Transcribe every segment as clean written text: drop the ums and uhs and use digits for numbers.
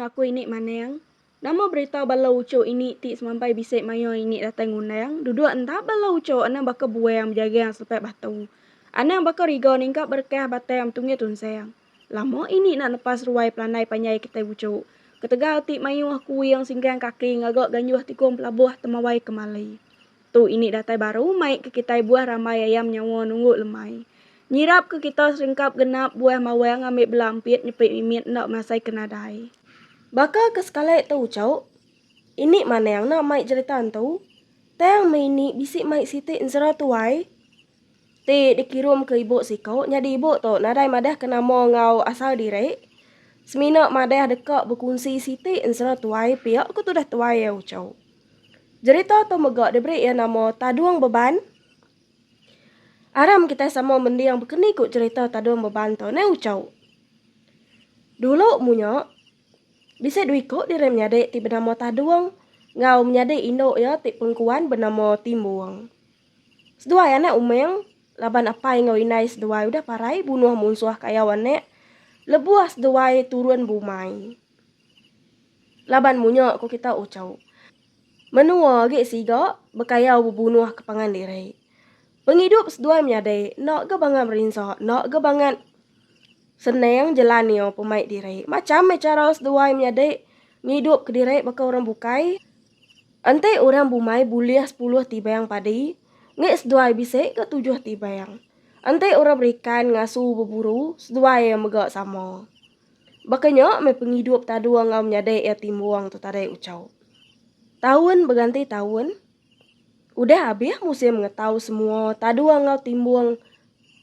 aku ini maneng. Nama berita balau uco ini ti semampai bisik mayo ini datang undang. Duduk entah balau uco anang baka buang menjaga yang sampai batu. Anang baka rigo ningkap berkah batam tungnya tunsayang. Lama ini nak lepas ruai pelanai panyai kita uco. Ketegal ti mayu aku yang singkang kaki ngagak ganyuh tikum pelabuh temawai kemali. Tu ini datai baru mai ke kita buah ramai ayam nyawa nunggu lemai. Nyirap ke kita seringkap genap buah mawang ambil belampit nyepik mimit nak masai kenadai. Baka ke sekali tu cau. Ini mana yang nak mai cerita tu? Tang ini bisik mai siti insera tuai. Ti dikirim ke ibu sikau nyadi ibu tu nadai madah kena mo ngau asal diri. Semina madah dekat berkunci siti insera tuai pihak aku tu dah tuai ya cau. Cerita tu megak diberi ya nama taduang beban. Aram kita sama mendi yang berkeni kut cerita taduang beban tu ne ucau. Dulu munyo bisa duit kok direm nyade ti bernama taduang ngau menyade indo ya ti pengkuan bernama timbuang. Sedua anak umeng laban apa ngau inai sedua udah parai bunuh musuh kayawan ne lebuas sedua turun bumai. Laban munyo ko kita ucau. Menua ge siga bekayau bubunuh kepangan diri. Penghidup sedua menyade nak ke bangan merinsa nak ke bangan seneng jalan yo pemain diri. Macam cara sedua menyade ngidup ke diri baka orang bukai. Ante orang bumai buliah 10 tibayang padi. Nge sedua bisik ke 7 tibayang. Ante orang berikan ngasuh berburu sedua yang megak sama. Bakanya me penghidup tadua ngau menyade ya timbuang tu tadai ucau. Tahun berganti tahun. Udah habis musim ngetahu semua tadua ngau timbuang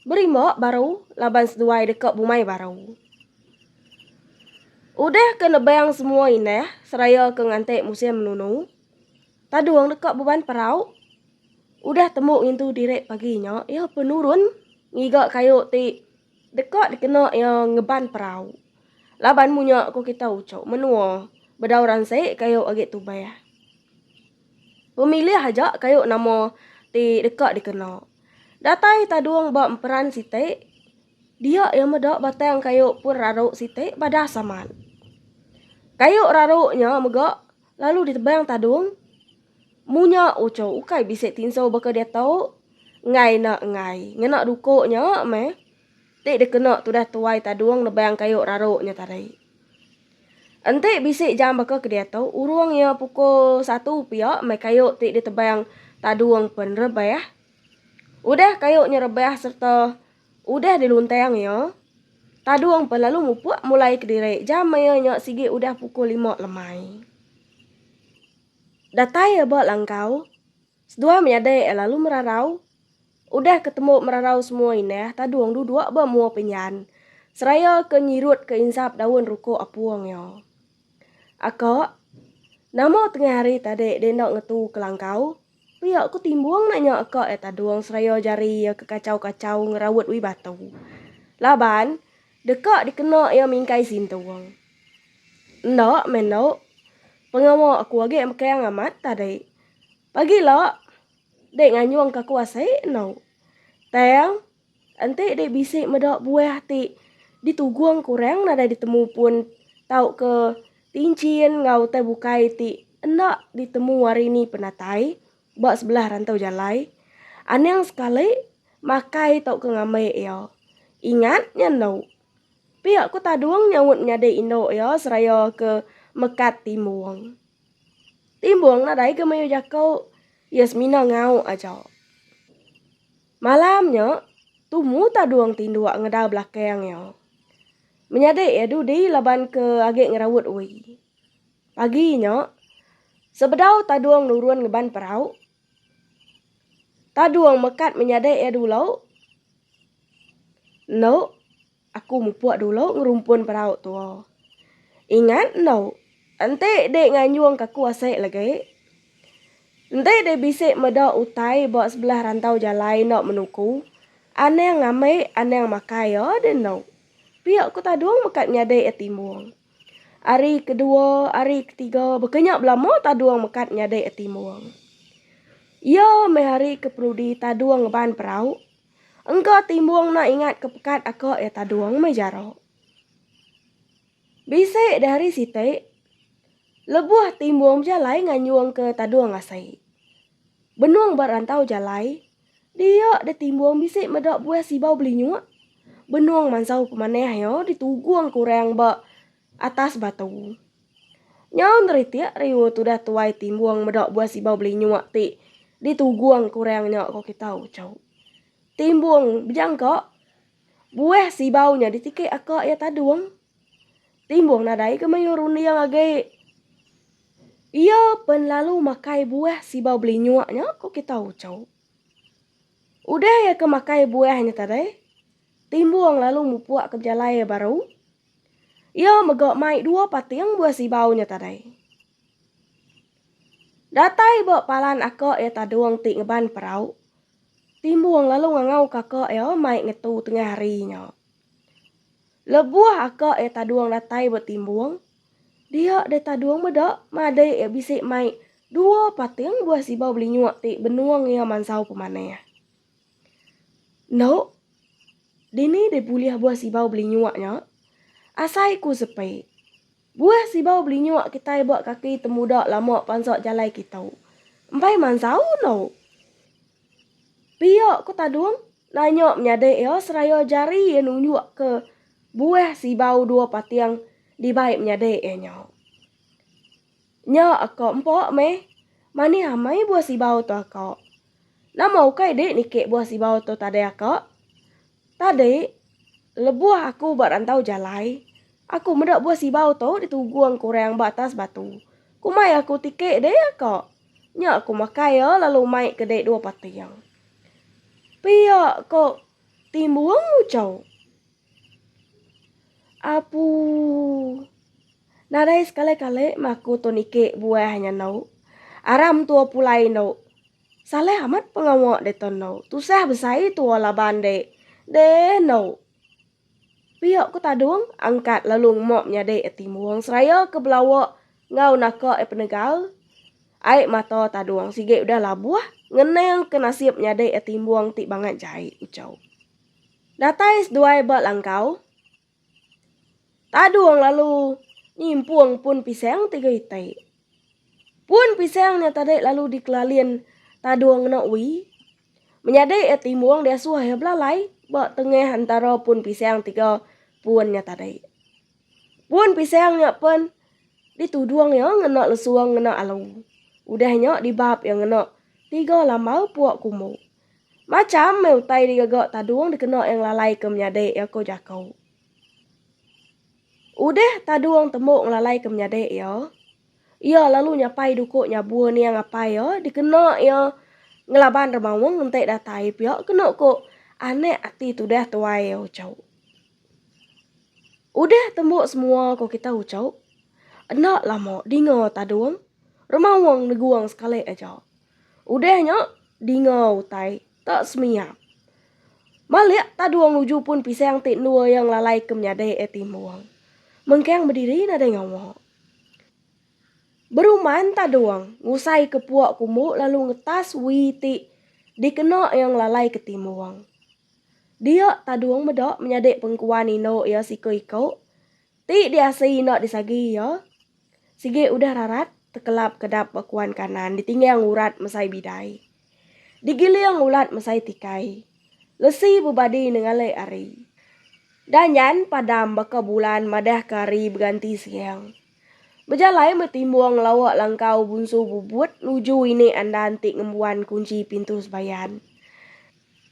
berimbak baru laban seduai dekat bumai baru. Udah kena bayang semua ini seraya ke ngantek musim menunu. Taduang dekat beban perau. Udah temu itu direk paginya ya penurun ngigak kayu ti dekat dikena yang ngeban perau. Laban munyak ko kita ucap menua bedauran se kayu agak tubaya. Pemilih aja kayu nama ti dekat dikena. Datai taduang bak peran site. Dia yang medak batang kayu pun raruk site pada saman. Kayu raruknya megak lalu ditebayang tadung. Munya uco ukai bisik tinsau baka dia tahu. Ngai nak ngai. Ngenak dukuknya me. Tik dikena tu dah tuai taduang nebayang kayu raruknya tadai. Ente bisik jam baka ke dia tahu. Urung ya pukul 1 pihak me kayu tik ditebayang taduang pen rebah. Udah kayunya rebah serta udah diluntang ya. Taduang pen lalu mupuk mulai ke diri. Jam mayanya sigi udah pukul 5 lemai. Datai ya buat langkau. Sedua menyadai lalu merarau. Udah ketemu merarau semua ini. Taduang duduk bermua penyan. Seraya ke nyirut ke insap daun ruko apuang ya. Akak. Nama tengah hari tadi dia nak ngetu ke langkau. Pihak aku timbuang nanya akak taduang seraya jari ya ke kacau-kacau ngerawat wi batu. Laban. Dekat dikena ya mingkai sintuang. Ndak menok. Pengawa aku lagi yang amat tadi. Pagilah. Dek nganyuang ke kuasai no. Tayang. Ante dek bisik medak buah ti. Dituguang kurang nada ditemu pun. Tau ke tincin ngau te bukai ti. Endak ditemu hari ni penatai. Bak sebelah rantau jalai. Anang sekali. Makai tau ke ngamai ya. Ingatnya no. Pihak ku taduang nyawut nyade indo ya. Seraya ke mekat timbuang. Timbuang nadai ke mayu jakau. Yasmina ngau aja. Malamnya. Tumu taduang tinduak ngedal belakang ya. Menyade ya dudi laban ke agak ngerawut ui. Paginya. Sebedau taduang nurun ngeban perau. Taduang mekat menyade ya dulu. No. Aku mupuak dulu ngerumpun perau tu. Ingat no. Ante dek nganyuang ke kuasai lagi. Ante dek bisik medak utai bawa sebelah rantau jalai nak menuku. Ane yang ngamai, ane yang makai ya dan no. Pihak ku taduang mekat nyadai etimuang. Hari kedua, hari ketiga, berkenyak belama taduang mekat nyadai etimuang. Ya, me hari keperudi taduang ngeban perau. Engkau timbuang nak ingat kepekat akak ya taduang me jaro. Bisik dari site, Lebuah timbuang jalai nganyuang ke taduang ngasai. Benuang berantau jalai. Dia de timbuang bisik medok buah sibau beli nyuak. Benuang mansau pemaneh yo dituguang kurang ba atas batu. Nyaun ritia riwo tudah tuai timbuang medok buah sibau beli nyuak ti. Dituguang kurang nyok ko kita ucau. Timbuang bijangkok. Buah sibaunya ditike akak ya taduang. Timbuang nadai kemayurun yang agak. Ia pen lalu makai buah sibau beli nyuaknya ko kita ucau. Udah ya kemakai buahnya tadi. Timbuang lalu mupuak ke jalai baru. Ia megok mai 2 patiang buah sibaunya tadi. Datai bok palan akak ya taduang ti ngeban perau. Timbuang lalu ngangau kakak ya mai ngetu tengah harinya. Lebuah akak ya taduang datai bok timbuang. Dia de taduang medok madai ya bisik mai 2 patiang buah sibau beli nyuak ti benuang ya mansau pemaneh. No, dini de buliah buah sibau beli nyuaknya. Asai ku sepai. Buah sibau beli nyuak kita buat kaki temudak lama pansok jalai kita. Empai mansau no. Piok ku taduang nanyok menyadek ya seraya jari ya nunjuk ke buah sibau 2 patiang di baik menyadek ya nyok. Nyok akak empok meh. Mani hamai buah sibau tu akak. Nama ukai dek nikik buah sibau tu tadi akak. Tadi lebuah aku berantau jalai. Aku mendak buah sibau tu dituguang kurang batas batu. Kumai aku tikik deh akak. Nyak aku makai ya lalu mai ke dek 2 patiang. Pia kok timbuang ucau. Apu. Nadai sekali-kali maku tu nikik buahnya nau. Aram tua pulai nau. Saleh amat pengawak de ton nau. Tusah besai tua laban de. De nau. Piok ku taduang angkat lalu mok nyadek timbuang seraya ke belawak ngau nakak penegal. Aik mata taduang sige udah labuah ngeneng ke nasib nyadek timbuang ti banget jahit ucau. Datai seduai bak langkau. Taduang lalu nyimpuang pun pisang 3 itai. Pun pisangnya tadi lalu dikelalian taduang nak wi. Menyadek timbuang dia suah ya belalai bak tengah antara pun pisang 3 puannya tadi. Pun pisangnya pun dituduang ya ngenak lesuang ngenak alu. Udahnya dibab yang ngenak 3 lamau puak kumu. Macam meu tai digagak taduang dikenak yang lalai ke menyadek ya ko jakau. Udah taduang temuk ngelalai ke menyadek ya. Ia lalu nyapai dukuk nyabua ni yang apa ya dikenak ya ngelaban remawang ngentek datai pihak kena kok aneh ati tu dah tuai ya ucau. Udah tembuk semua kok kita ucau. Enak lama dingo taduang. Remawang neguang sekali aja. Udahnya dingo utai tak semiap. Maliak taduang nuju pun pisang tik nua yang lalai ke menyadai timuang. Mengkeng berdiri nada ngawa. Beruman taduang ngusai ke puak kumuk lalu ngetas witi dikena yang lalai ke timuang. Dia taduang medok menyadek pengkuan ino ya siko iko. Ti diasai nak disagi ya. Sige udah rarat tekelap kedap bakuan kanan ditinggal urat mesai bidai. Digiliang ulat mesai tikai. Lesi bubadi nengalai ari. Danyan padam baka bulan madah kari berganti siang. Berjalai metimbang lawak langkau bunsu bubut nuju ini anda antik ngembuan kunci pintu sebayan.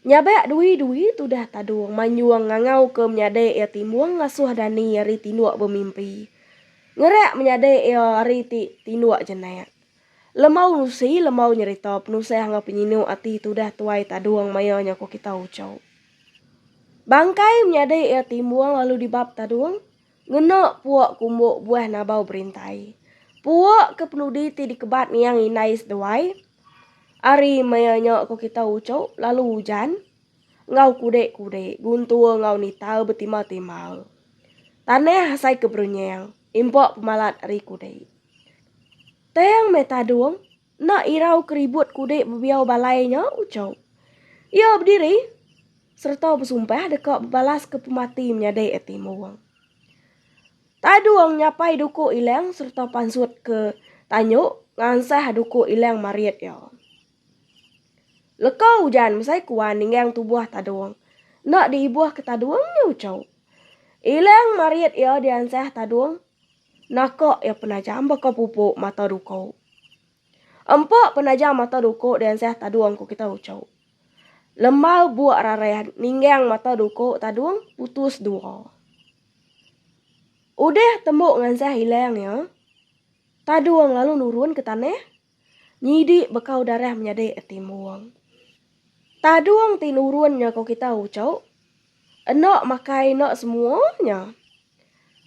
Nyabek dui-dui tudah taduang manyuang ngangau ke menyadek ya timuang ngasuh dani yari tinuak bermimpi. Ngerek menyadek ya hari tinuak jenak. Lemau nusi lemau nyerita penusai hanga penyinu ati tudah tuai taduang mayanya ko kita ucau. Bangkai menyadek ya timuang lalu dibab taduang. Ngenak puak kumbuk buah nabau berintai. Puak kepenudi ti dikebat niang inais dewai. Ari mayanya ko kita ucau lalu hujan. Ngau kudek-kudek guntua ngau nitau betimal-timal. Tanah hasai keberunyang. Impok pemalat ari kudek. Tayang metaduang nak irau keribut kudek bebiau balainya ucau. Ia berdiri serta bersumpah dekat balas ke pemati menyadai etimuang. Taduang nyapai duku ilang serta pansut ke tanyuk ngansah duku ilang mariet ya. Lekau hujan mesai kuan ninggang tubuh taduang. Nak diibuah ke taduang nyucau. Ilang mariet ya diansah taduang. Nakok ya penajam baka pupuk mata duko. Empok penajam mata duko diansah taduang ku kita ucau. Lembau buak rarehan ninggang mata duko taduang putus dua. Udah tembuk ngansah hilang ya. Taduang lalu nurun ke tanah. Nyidi bekau darah menyadek etimuang. Taduang tinurunnya kau kita ucau. Enok makai nok semuanya.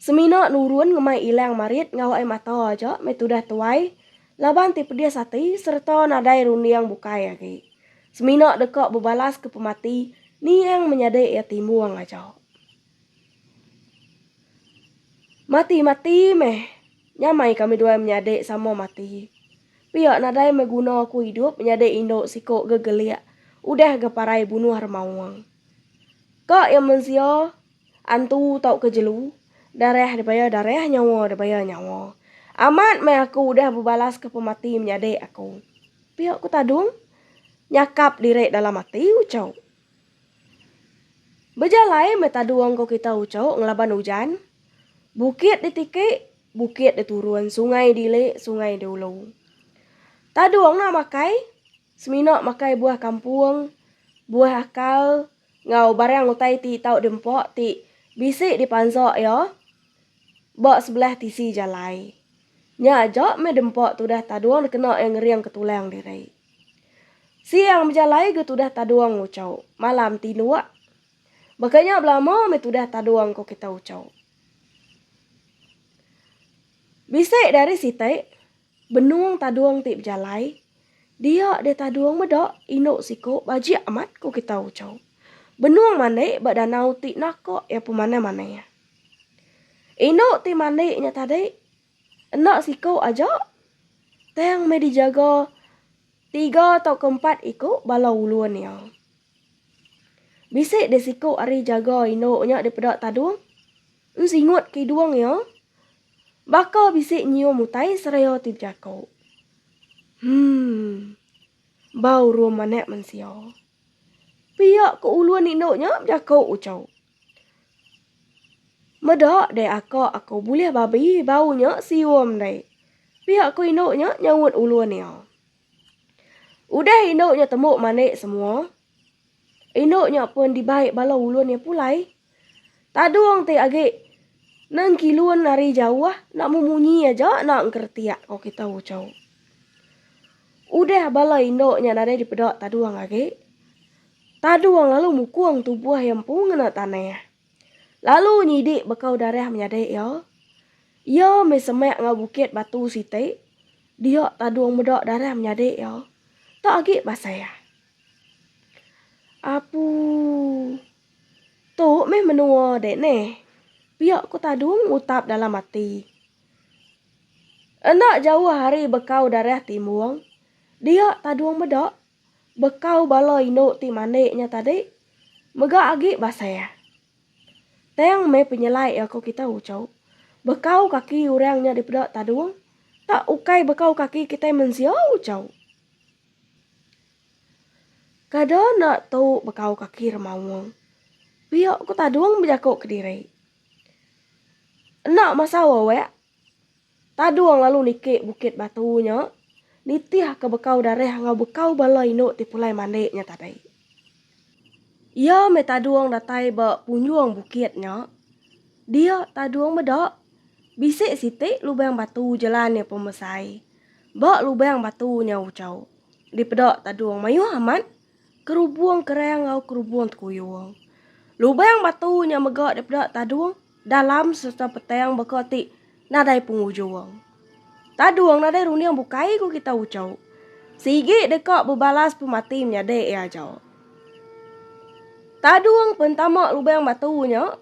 Semina nurun ngemai ilang marit ngawai mata aja metudah tuai. Laban ti pedia sati serta nadai runiang bukai lagi. Semina dekok berbalas ke pemati ni yang menyadek etimuang aja. Mati-mati meh. Nyamai kami dua menyadek sama mati. Pihak nadai meguna aku hidup menyadek indok sikok gegeliak. Udah geparai bunuh remauang. Kak yang mensio antu tau kejelu. Darah dibaya darah, nyawa dibaya nyawa. Amat meh aku udah berbalas ke pemati menyadek aku. Pihak ku tadung. Nyakap direk dalam mati ucau. Berjalai meh taduang ko kita ucau ngelaban hujan. Bukit ditikik, bukit diturun, sungai dilek, sungai diulu. Taduang nak makai, semina makai buah kampung, buah akal, ngau barang utai ti tau dempok ti bisik dipansok ya. Bak sebelah tisi jalai. Nya ajak me dempok tu dah taduang kena yang ngeriang ketulang dirai. Siang berjalai ke tu dah taduang ucau, malam tinuak. Bakanya belama me tu dah taduang ko kita ucau. Bisik dari sitai, benung taduang ti berjalai. Dia de taduang medak, inuk siko baji amat ko kita ucau. Benung mane bak danau ti nakok ya pemana-mana ya. Inuk ti mane nya tadi, enak siko aja. Teng me dijaga 3 atau 4 iko balau uluan ya. Bisik de siko ari jaga inuk nya di pedak taduang. Singut ki duang ya. Baka bisik nyium mutai seraya ti jako. Bau ruam manek mensio. Piak ko uluan induknya jako ucau. Medak de aku boleh babi baunya siwam de. Piak ko induknya nyawut uluan ya. Udah induknya temuk manek semua. Induknya pun dibaik balau uluan ya pulai. Taduang te agak nang kiluan nari jauh nak memunyi aja nak ngertiak kau kita ucau. Udah bala indoknya nari di pedak taduang age. Taduang lalu mukuang tubuh yang pun ngena tanah. Lalu nyidik bekau darah menyadek ya. Ya mesemek ngabukit batu site. Dia taduang medak darah menyadek ya. Tak age basaya. Apu. Tu meh menua dek ne. Pihak ku tadung utap dalam mati. Enak jauh hari bekau darah timuang. Dia taduang medak. Bekau bala induk ti maneknya tadi. Mega agi basaya. Teng me penyelai aku kita ucau. Bekau kaki orangnya di pedak taduang. Tak ukai bekau kaki kita mensia ucau. Kadang nak tahu bekau kaki remawang. Pihak ku taduang berjakuk ke diri. Enak masa wawek. Taduang lalu nikik bukit batunya. Nitih ke bekau darah ngau bekau bala induk ti pulai mandeknya tadi. Ia me taduang datai bak punjuang bukitnya. Dia taduang medak. Bisik sitik lubang batu jalannya pemesai. Bak lubang batunya ucau. Di pedak taduang mayu amat. Kerubuang kerang ngau kerubuang tekuyuang. Lubang batunya megak di pedak taduang. Dalam serta petang bekoti nadai pengujuang. Taduang nadai runiang bukai ku kita ucau. Sigi dekak berbalas pemati menyadek ya jauh. Taduang pentamak lubang batunya.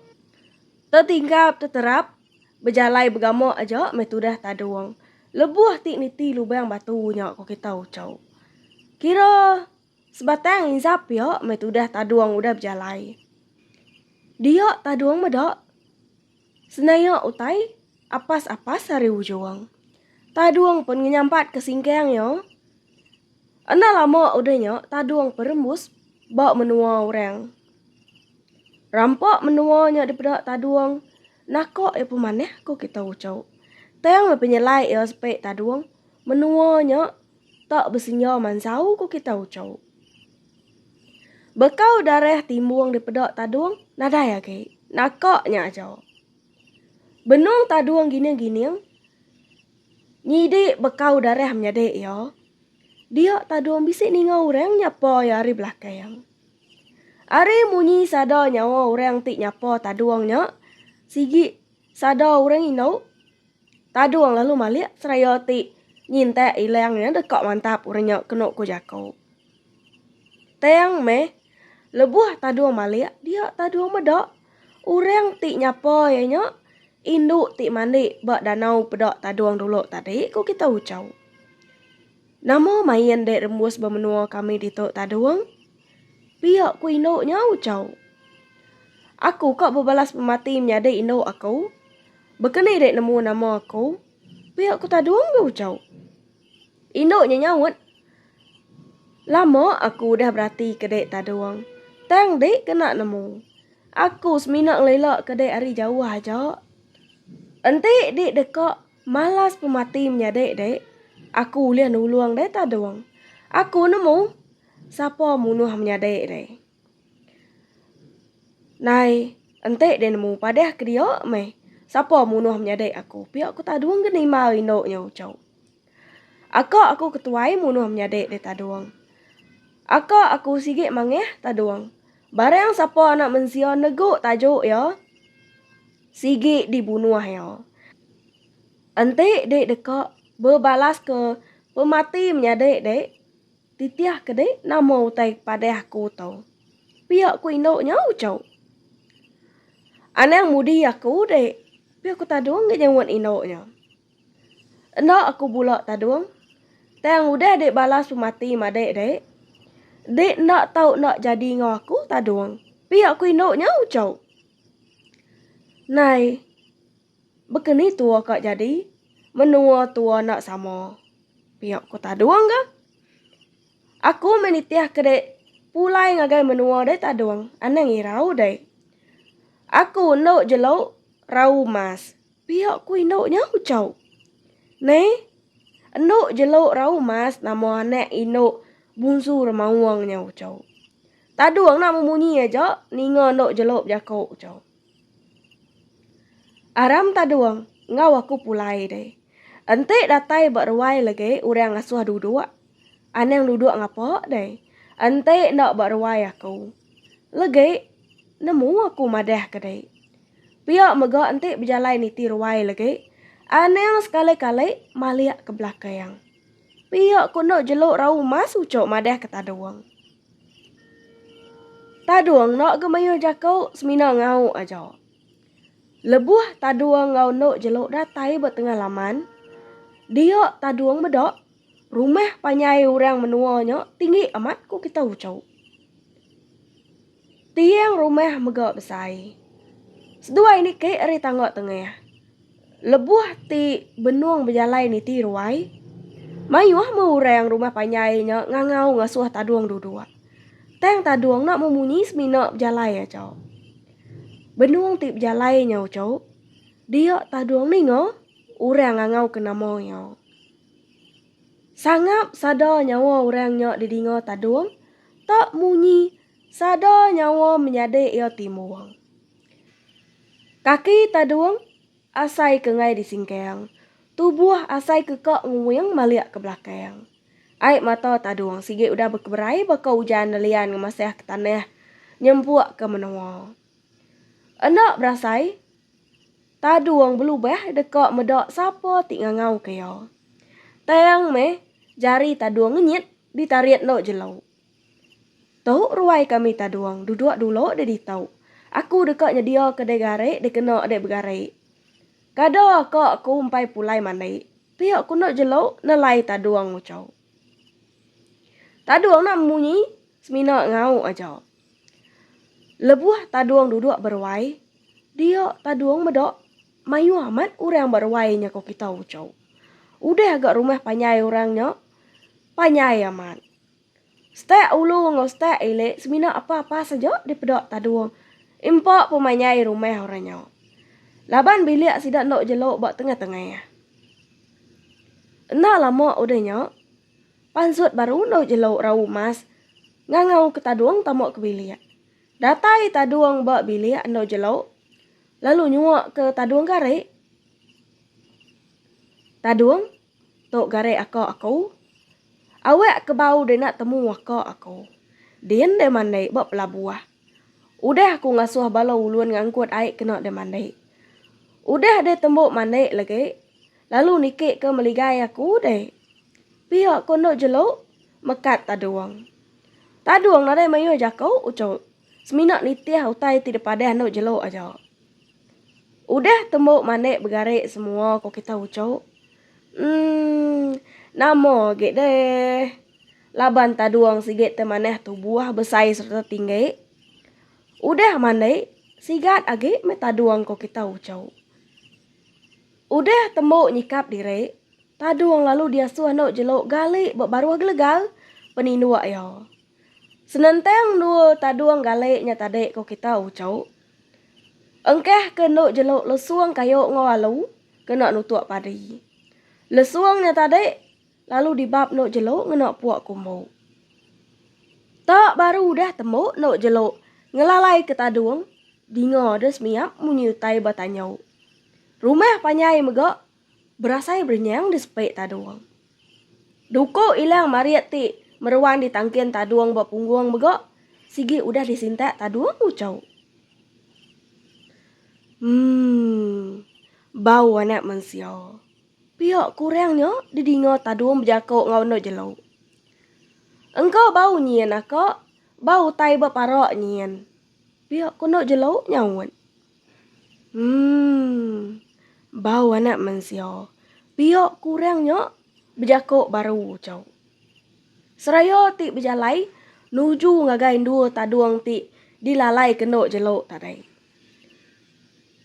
Tertingkap terterap. Berjalai bergamuk aja metudah taduang. Lebuh tik niti lubang batunya ku kita ucau. Kira sebatang insap ya metudah taduang udah berjalai. Dia taduang medak. Senaya utai, apas-apas hari ujung. Taduang pun nyampat ke singkang yo. Ena lama udahnya taduang perembus bawa menua orang. Rampok menuanya daripada taduang. Nakok ya pemaneh ko kita ucau. Tayang penyelai ya sepek taduang. Menuanya tak bersenyum mansau ko kita ucau. Bekau darah timbung daripada taduang. Nada ya ke. Nakoknya aja. Benung taduang gini-gini. Nyidik bekau darah menyadik ya. Dia taduang bisik ningau orang nyapa ya hari belakang. Ari munyi sada nyawa orang tik nyapa taduangnya. Sigi sada orang inau. Taduang lalu malik seraya tik nyintek ilangnya dekak mantap orangnya kena ko jakau. Tayang meh lebuh taduang malik dia taduang medak. Orang tik nyapa ya nya induk tik mandi bak danau pedak taduang dulu tadi ko kita ucau. Namo main dek rembus bermenua kami di tok taduang. Pihak ku induknya ucau. Aku kok berbalas pemati menyadai induk aku. Berkenai dek nemu nama aku. Pihak ku taduang ke ucau. Induknya nyawut. Lama aku dah berhati ke dek taduang. Tang dek kena nemu. Aku seminak lelak ke dek hari jauh aja. Enti dek dekak malas pemati menyadai dek. Aku lihat nuluang dek taduang. Aku nemu. Siapa munuh menyadai dek. Nai, entek dia nemu padah ke dia meh. Siapa munuh menyadai aku. Pihak aku taduang ke nima induknya ucau. Aku ketuai munuh menyadai dek taduang. Aku sigit mangeh taduang. Barang siapa anak mensia neguk tajuk ya. Sigit dibunuh ya. Entek dek dekak berbalas ke pemati menyadai dek. Titiah ke dek nama utai padah aku tau. Pihak ku induknya ucau. Anak mudi aku dek. Pihak aku taduang ke jangwat induknya. Endak aku bulak taduang. Tang udah dek balas pemati madek dek. Dek nak tahu nak jadi ngau aku taduang. Pihak aku induknya ucau. Nai. Bekeni tua kak jadi. Menua tua nak sama. Pihak aku taduang ke. Aku menitiah ke dek. Pulai ngagai menua dek taduang. Anang irau dek. Aku nak jelau rau mas. Pihak ku induknya ucau. Ne, nak jelau rau mas nama anak induk bungsu remawangnya ucau. Taduang nak memunyi aja, ninga nak jelau jakau ucau. Aram taduang, ngau aku pulai deh. Entek datai berwai lagi orang asuh duduk. Anang duduk ngapa deh. Entek nak berwai aku. Lagi nemu aku madah kedai. Pihak mega entik berjalan niti ruai lagi. Anang sekali-kali maliak ke belakang. Pihak ku nak jeluk rau mas ucok madah ke taduang. Taduang nak gemayu jakau semina ngau aja. Lebuh taduang ngau nak jeluk datai bertengah laman. Dia taduang medak. Rumah panyai orang menuanya tinggi amat ku kita ucau. Tiang rumah megak besai. Sedua ini ke eri tangga tengah. Lebuh ti benuang berjalan ni ti ruai. Mayuah orang rumah panyainya ngangau ngasuh taduang dudua. Tang taduang nak memunyi semina berjalan ya cau. Benuang ti berjalannya cau. Dia taduang ni ngau. Orang ngangau ke namanya. Sangap sada nyawa orangnya didinga taduang. Tak munyi. Sada nyawa menyadek ia timuang. Kaki taduang asai ke ngai di singkang. Tubuh asai ke kak nguyang maliak ke belakang. Aik mata taduang sige udah berkeberai baka hujan nelian ngemasih ke tanah. Nyempuak ke menua. Enak berasai. Taduang berubah dekak medak sapa tik ngangau kaya. Tayang meh jari taduang ngenyit ditariat no jelau. Tahu ruai kami taduang duduk dulu dia ditau. Aku dekaknya dia ke degare dia kena dia bergare. Kada aku umpai pulai mandai. Pihak aku nak jelau nelai taduang ucau. Taduang nak munyi semina ngau aja. Lebuh taduang duduk berwai. Dia taduang medak. mayu amat orang berwainya kok kita ucau. Udah agak rumah panyai orangnya, panyai amat. Stek ulu ngostek ile semina apa-apa saja di pedok taduang. Impok pemanyai rumah orangnya. Laban bilik sidak nok jelok bak tengah-tengah. Nah lama udahnya, pansut baru nok jelok rau mas. Ngangau ke taduang tamok ke bilik. Datai taduang bak bilik nok jelok. Lalu nyuak ke taduang gare. Taduang, tok gare aku. Awak ke bau dia nak temu aku. Dian de mandai bak pelabuah. Udah aku ngasuh balau uluan ngangkut air kena de mandai. Udah de tembok mandai lagi. Lalu nikik ke meligai aku deh. Pihak kono jelok mekat taduang. Taduang nade mayu jakau ucau. Seminak nitiah utai tidak pada nok jelok aja. Udah tembok mandai bergarik semua kok kita ucau. Namo gek deh. Laban taduang siget temaneh tu buah besai serta tinggi. Udah mandai sigat age me taduang kok kita ucau. Udah tembok nyikap diri. Taduang lalu dia suah nok jelok galik baru aglegal peninduak ya. Senenteng dua taduang galiknya tadi kok kita ucau. Engkeh ke nok jelok lesuang kayo ngawalu kena nutuak padi. Lesuangnya tadi lalu dibab nok jelok ngenak puak kumau. Tak baru udah tembok nok jelok ngelalai ke taduang. Dingo des miap munyutai batanyau. Rumah panyai megak berasai bernyang di sepek taduang. Duko ilang mariat ti meruang di tangkian taduang bak pungguang megak. Sigi udah disintak taduang ucau. Bau anak manusia. Pihak kurangnya didingo taduang berjakok ngau no jelok. Engkau bau nyian akak, bau tai baparok nyian. Pihak kono jelok nyawan. Bau anak manusia. Pihak kurangnya berjakok baru ucau. Seraya ti berjalai nuju ngagain dua taduang ti dilalai keno jelok tadai.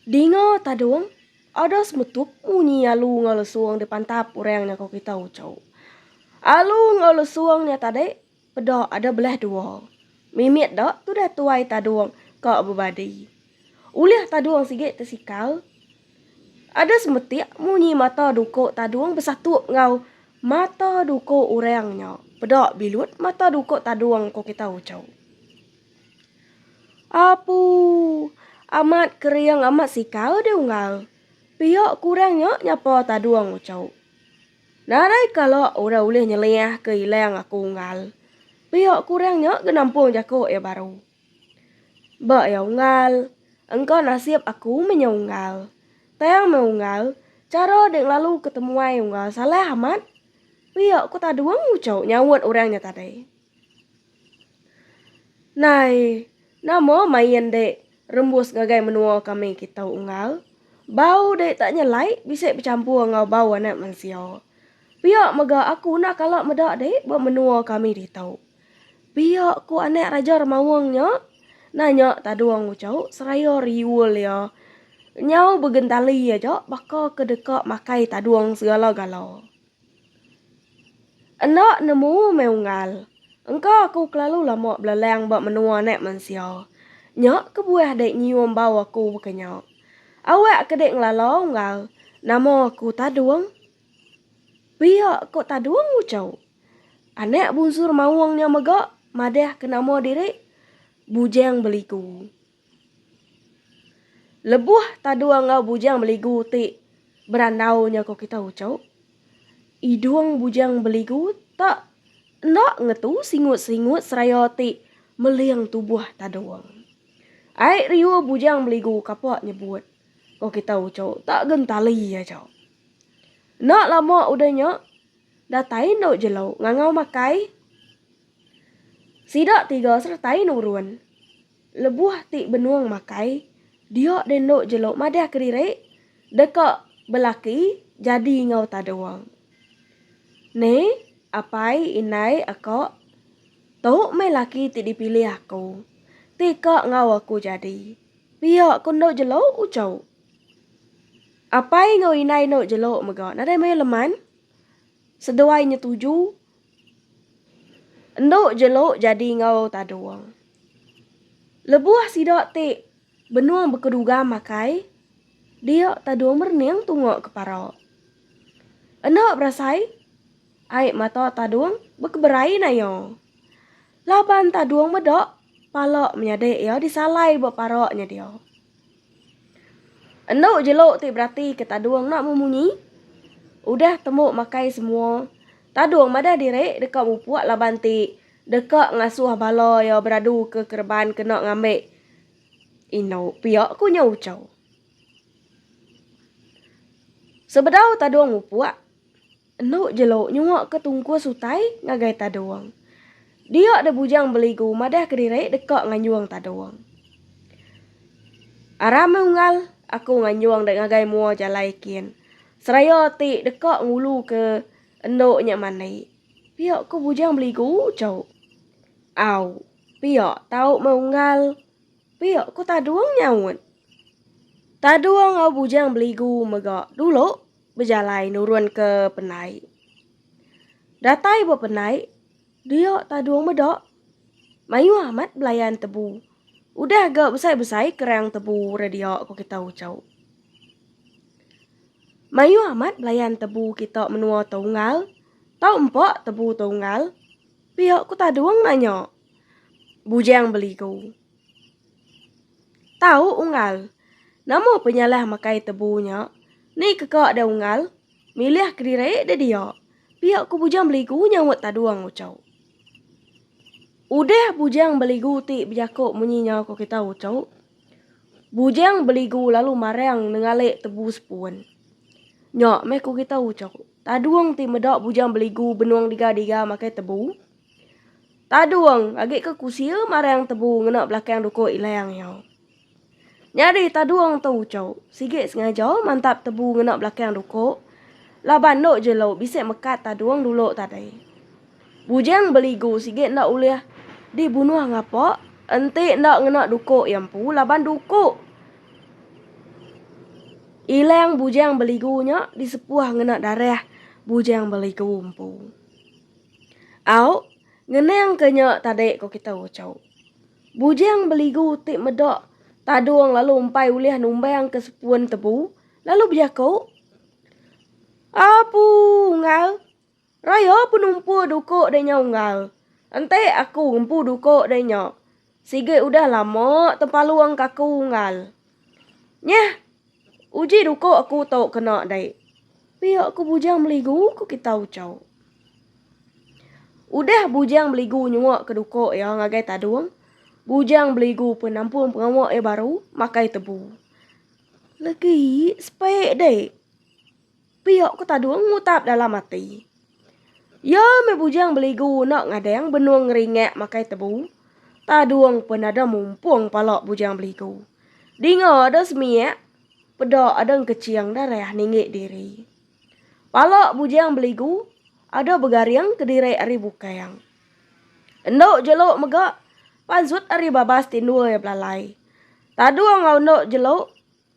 Dingo taduang ada semetup munyi alu ngalesuang depan tap orangnya kau kita ucau. Alu ngalesuangnya tadi pedok ada belah dua. Mimit dok tu dah tuai taduang kau berbadi. Uliah taduang sigit tersikal. Ada semetik munyi mata duko taduang bersatu ngau mata duko orangnya. Pedok bilut mata duko taduang kau kita ucau. Apu amat keriang amat sikal dia ungal. Pihak kurangnya nyapa taduang ucau. Narai kalau ora boleh nyeleh ke ilang aku ungal. Pihak kurangnya genampung jako ya baru. Bak ya ungal. Engkau nasib aku menyaungal. Tayang meungal. Cara dek lalu ketemu ai ungal. Salah amat. Pihak ku taduang ucau nyawat orangnya tadi. Nai. Namo main dek. Rembus gagai menua kami kita ungal. Bau dek tak nyelai bisa bercampur ngau bau anak manusia. Pihak mega aku nak kalau medak dek buat menua kami ditau. Pihak ku anak raja remawangnya nanya taduang ucau seraya riul ya. Nyau bergentali aja baka kedekak makai taduang segala-gala. Enak nemu meungal. Engkau aku kelalu lama belalang buat menua anak manusia. Nyak kebuah dek nyium bau aku berkenyak. Awak kedek ngelalau ngal. Nama aku taduang. Pihak kok taduang ucau. Anak bunsur mawangnya megak. Madah ke nama diri. Bujang beliku. Lebuh taduang ngau bujang beliku ti. Berandaunya kok kita ucau. Iduang bujang beliku tak. Nak ngetu singut-singut seraya ti. Meliang tubuh taduang. Aik riu bujang beliku kapak nyebut. Kok kita ucau tak gentali aja. Nak lama udahnya. Datai no jelau ngangau makai. Sidak tiga sertai nuruan. Lebuh ti benuang makai. Dia den no jelau madah kerire. Dekak belaki jadi ngau taduang. Ne apai inai akak. Tok me laki ti dipilih aku. Tika ngau aku jadi. Pihak kondo jelau ucau. Apai ngau inai no jelo mega. Nadai mayo leman. Seduai nyetuju. Endo jelo jadi ngau taduang. Lebuah sidok ti benuang bekeduga makai. Dia taduang merniang tungok keparo. Endo berasai. Ai mata taduang bekeberai na yo. Laban taduang medok. Palok menyadek yo disalai buat paroknya dia. Endo jelo ti berarti ke taduang nak memunyi. Udah temuk makai semua. Taduang madah direk dekat mupuak laban ti. Dekat ngasuh balo yo beradu ke kerban kena ngambek. Ino piak ku nyaucau. Sebedau taduang mupuak. Endo jelo nyuak ke tungku sutai ngagai taduang. Dia ada bujang beligu madah kedirek dekat nganyuang taduang. Arame ungal aku nganyuang dek ngagai mua jalai kian. Seraya ti dekat ngulu ke endok nyak manai. Piak ku bujang beligu cau. Au, piak tau meunggal. Piak ku taduang nyawut. Taduang au bujang beligu megak dulu berjalai nurun ke penai. Datai bo penai, dia taduang medok. Mayu amat belayan tebu. Udah agak besai-besai kerang tebu radio aku kita ucau. Mayu amat belayan tebu kita menua tunggal. Tau empok tebu tunggal. Piak ku taduang nanya. Bujang beligu. Tahu unggal. Nama penyalah makai tebunya. Ni kekak ada unggal. Milih kediri ada dia. Piak ku bujang beligu nyawut taduang ucau. Udah bujang beligu ti berjakuk munyinya aku kita ucau. Bujang beligu lalu marang nengalik tebu sepun. Nyak meh ku kita ucau. Taduang ti medok bujang beligu benuang diga-diga makai tebu. Taduang agak ke kusia marang tebu ngenak belakang duko ilayang yau. Nyari taduang tau ucau. Sigit sengaja mantap tebu ngenak belakang duko. Laban nok jelo bisa mekat taduang dulu tadi. Bujang beligu sigit nak uliah dibunuh ngapa? Ente nak ngenak duko yang pu laban duko. Ilang bujang beligunya disepuah ngenak darah bujang beligu umpu. Au ngenang kenyak tadi ko kita ucau. Bujang beligu tik medok taduang lalu umpai uliah numbang ke sepuan tebu lalu berjakau. Apu ngal. Raya penumpu duko denya unggal. Ente aku umpu duko denya. Sige udah lama tempaluang kaku unggal. Nyah. Uji duko aku tau kena dai. Piak aku bujang beligu ku kita ucau. Udah bujang beligu nyuak ke duko ya ngagai taduang. Bujang beligu penampung pengawak baru makai tebu. Lagi sepek dai. Piak ku taduang ngutap dalam hati. Ya me bujang beligu nak ngadeng benuang ngeringat makai tebu. Taduang pun ada mumpung palak bujang beligu. Dinga ada semiak. Pedak ada keciang darah ningik diri. Palak bujang beligu. Ada begariang kediri ari bukayang. Endok jelok megak. Panzut ari babas tindul ya belalai. Taduang ngau endok jelok.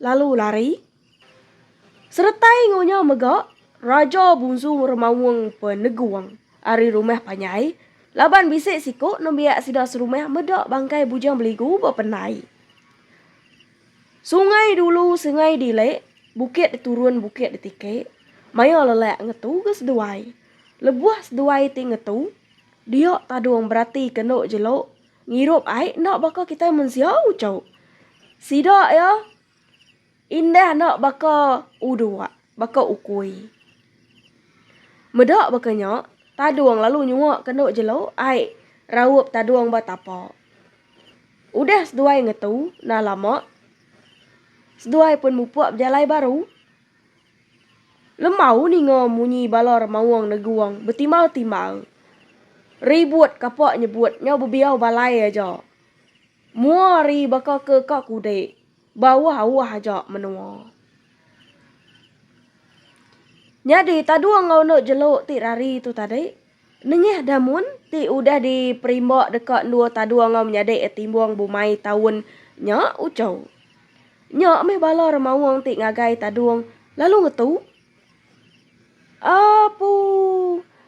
Lalu lari. Sertai ngunya megak. Raja bungsu remawang peneguang. Ari rumah panyai. Laban bisik sikuk nembiak sidak serumah medak bangkai bujang beligu berpenai. Sungai dulu sungai dilek. Bukit diturun bukit ditikik. Maya lelak ngetu ke seduai. Lebuah seduai ti ngetu. Dia taduang berarti kenok jelok. Ngirup ai nak bakal kita mensiau ucau. Sidak ya. Indah nak bakal udua. Bakal ukui. Medak bakanya. Taduang lalu nyuak kenok jelok. Ai rawup taduang batapa. Udah seduai ngetu. Nah lama. Seduai pun mupuak berjalai baru. Lemau ni munyi balor mawang neguang. Betimal-timal. Ribut kapak nyebut. Nyau bebiau balai aja. Muari bakal ke kak kude. Bawah-awah aja menua. Nyadi taduang ngau nak jeluk ti rari tu tadi. Nenyeh damun ti udah di perimbok dekat dua taduang ngau menyadek timbuang bumai tahun nyak ucau. Nyak meh balor mawang ti ngagai taduang Lalu ngetu, apu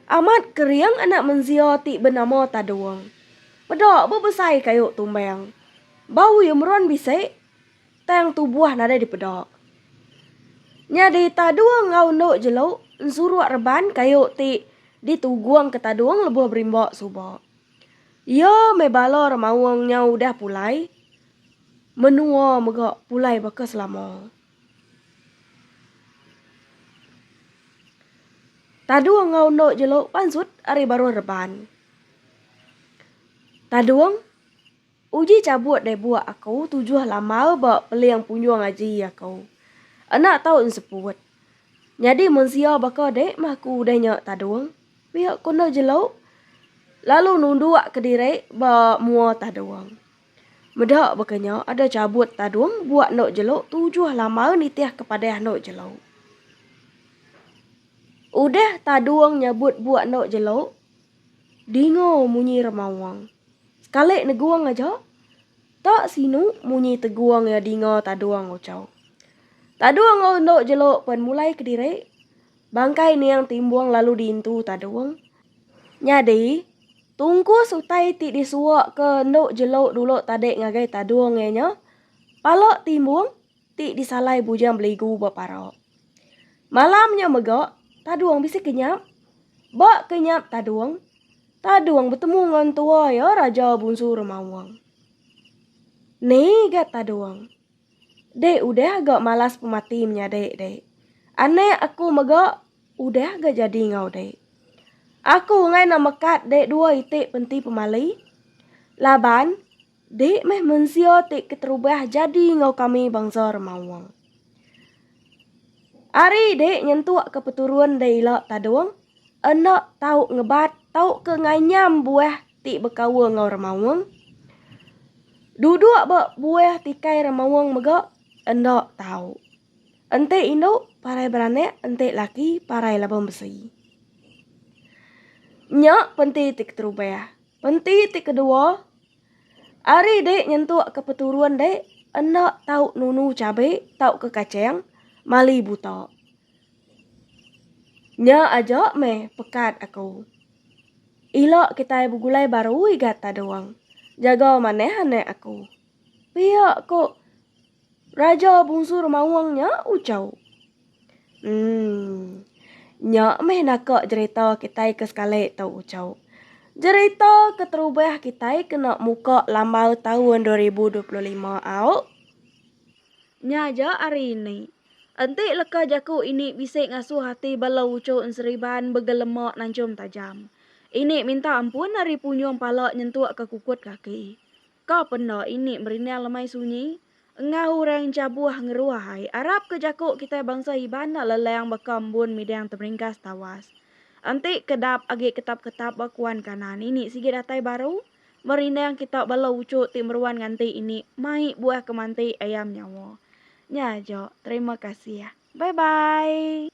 amat keriang anak menzio ti benamo taduang. Pedok bebesai kayu tumbang. Bau yumron bisik, tang tubuh nada di pedok. Nyadi taduang ngau no jeluk, suruak reban kayu ti di tuguang ke taduang lebuh berimbok subok. Yo me balor mawang nyau dah pulai, menua megok pulai bekas lama. Taduang ngau no jeluk pansut ari baru reban. Taduang uji cabut deh buat aku 7 lama bak peliang punyuang ngaji aku. Anak tahu seput. Jadi mensia baka dek maku udah nyak taduang. Pihak kono jeluk. Lalu nunduak ke diri bak mua taduang. Medak bakanya ada cabut taduang buat nok jeluk 7 lama nitiah kepada nok jeluk. Udah taduang nyabut buat nok jeluk. Dingo munyi remawang. Sekali neguang aja. Tak sinu munyi teguang ya dingo taduang ucau. Taduang ondok jeluk pen mulai ke diri. Bangkai ni yang timbuang lalu diintu taduang. Nyadi, tungku sutai ti disuak ke ndok jeluk dulu tadek ngagai taduang nya. Palok timbuang ti disalai bujang beligu baparok. Malamnya megok, taduang bisa kenyap. Bak kenyap taduang. Taduang bertemu ngan tua ya raja bungsu remawang. Nih gat taduang. Dek udah agak malas pematimnya dek. Aneh aku megak udah agak jadi ngau dek. Aku ngai nama kat dek 2 itik penti pemali. Laban dek meh mensio tik keterubah jadi ngau kami bangsa remawang. Ari dek nyentuak ke peturuan dek ilok taduang. Enak tau ngebat tau ke nganyam buah tik bekawa ngau remawang. Duduk bak buah tikai remawang megak. Endok tahu. Ente induk parai beranek, ente laki parai labang besi. Nyak penti tik terubah. Penti tik kedua. Ari dek nyentuak ke peturuan dek. Endok tahu nunu cabai, tahu ke kacang, mali buta. Nyak aja meh pekat aku. Ilok kita bugulai baru igat taduang. Jaga maneh anek aku. Pihak kok. Raja bungsu remawangnya ucau. Nyak meh nakak cerita kita ke sekali tau ucau. Cerita keterubah kita kena muka lambau tahun 2025 au. Nyaja hari ini. Enti leka jaku ini bisik ngasuh hati balau ucau seriban begelemak nancum tajam. Ini minta ampun hari punyong palak nyentuak ke kukut kaki. Kau pernah ini merinia lemai sunyi. Ngau orang cabuah ngeruahai. Arab ke jakuk kita bangsa ibana leleang bakambun midang terringkas tawas. Anti kedap agi ketap-ketap bakuan kanan ini sigit datai baru. Merinia yang kita balau ucuk timruan nganti ini. Mai buah kemanti ayam nyawa. Nyajo, terima kasih ya. Bye-bye.